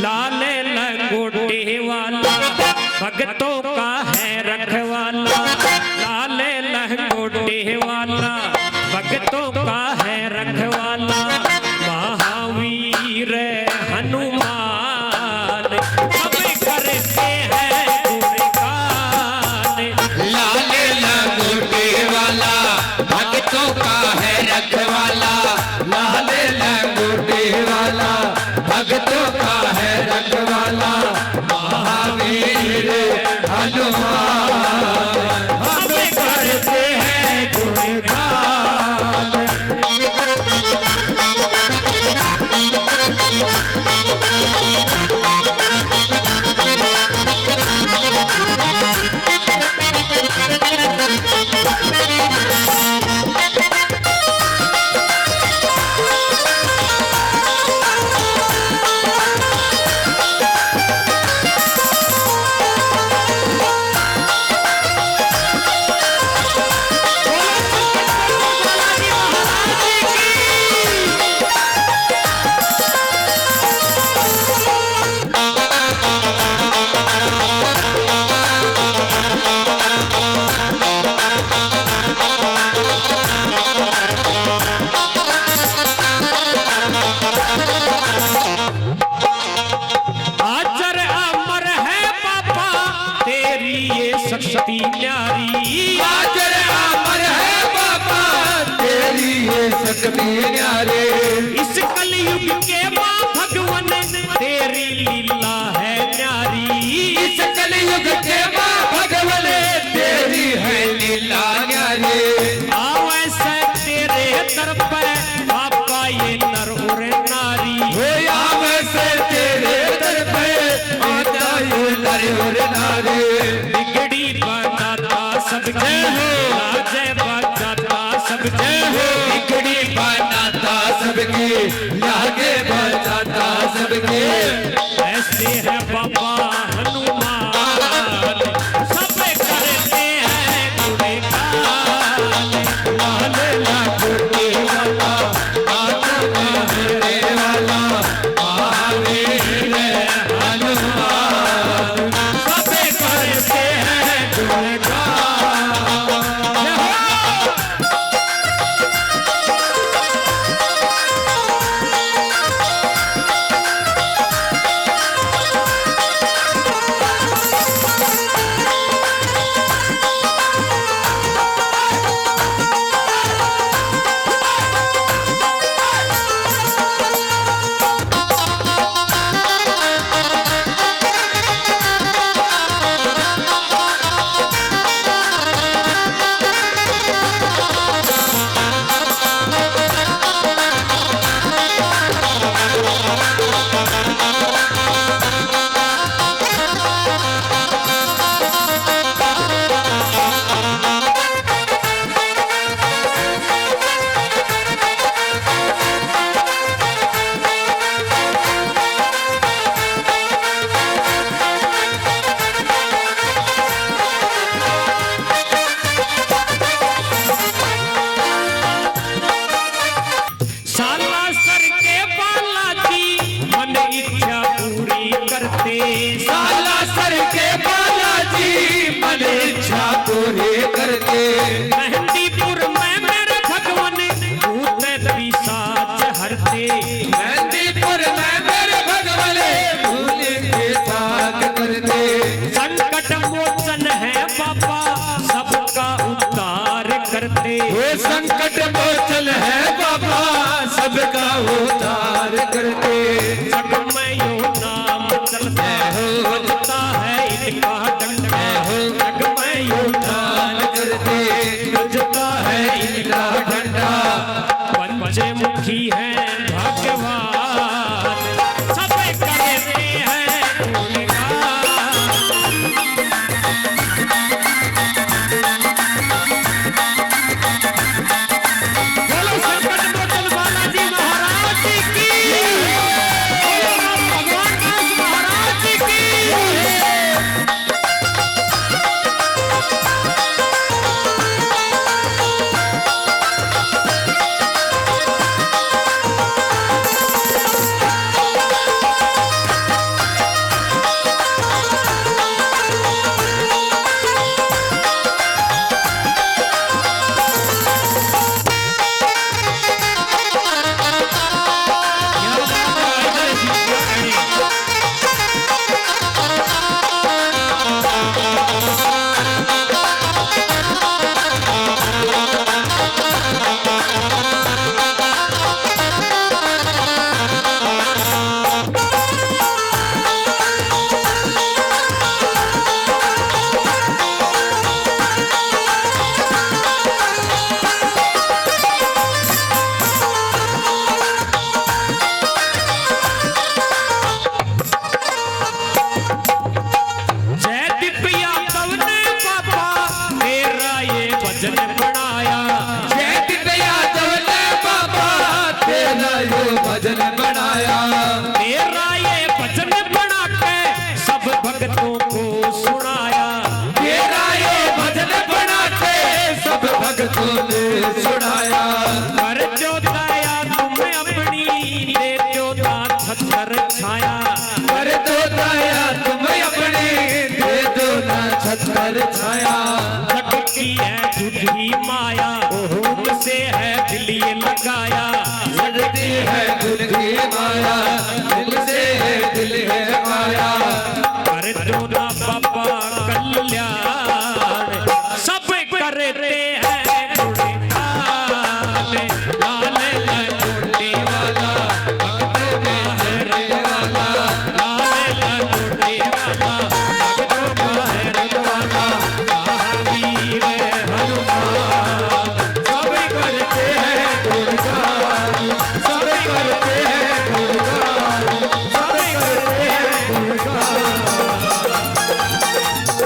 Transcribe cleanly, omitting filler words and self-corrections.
लाल लंगोटे वाला भक्तों का है रखवाला, लाल लंगोटे वाला भक्तों का है रखवाला, महावीर हनुमान सब करते हैं गुणगान। लाल लंगोटे वाला भक्तों का है रखवाला, लाल लंगोटे वाला भक्तों का है रखवाला, महावीर हनुमान हम करते हैं गुणगान। शक्ति न्यारी आजर अमर है बाबा तेरी ये शक्ति न्यारी, इस कलयुग के माँ भगवन तेरी लीला है न्यारी, इस कलयुग के माँ भगवन तेरी है लीला न्यारी। आओ ऐसे तेरे दर पे बाबा ये नर और नारी, हो आओ ऐसे तेरे दर पे आता ये नर और नारी, बिगड़ी बनाता सबकी राजे बचाता सबकी, बिगड़ी बनाता सबकी लागे बचाता सबकी, ऐसे है बाबा हनुमान सब करते हैं गुणगान। लाल लंगोटे वाला भक्तों का है वाला, महावीर हनुमान सब करते हैं गुणगान। सालासर के बालाजी मन इच्छा पूरी करते, मेहंदीपुर में मेरे भगवन भूत पिशाच हरते, मेहंदीपुर में मेरे भगवान भूल के साथ करते, संकट मोचन है बाबा सबका उद्धार करते, वो संकट मोचन है बाबा सबका उद्धार करते, जग में यो नाम चलता बजता है इनका डंडा, जग में यो दान करते बजता है इनका डंडा, पंचमुखी है भगवान सब करते हैं गुणगान। बोलो संकट मोचन बालाजी महाराज की। कर